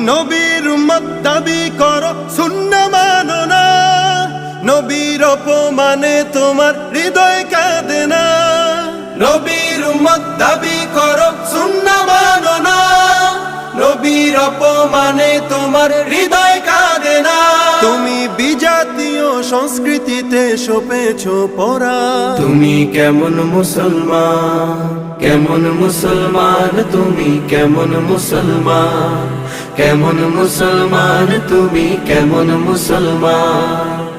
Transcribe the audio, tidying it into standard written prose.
নবীর উম্মত দাবি করো সুন্নাহ মানো না, নবীর অপমানে তোমার হৃদয় কাঁদে না। নবীর উম্মত দাবি করো সুন্নাহ মানো না, নবীর অপমানে তোমার হৃদয় কাঁদে না। তুমি বিজাতীয় সংস্কৃতিতে সপেছো পড়া, তুমি কেমন মুসলমান, কেমন মুসলমান, তুমি কেমন মুসলমান, কেমন মুসলমান, তুমি কেমন মুসলমান।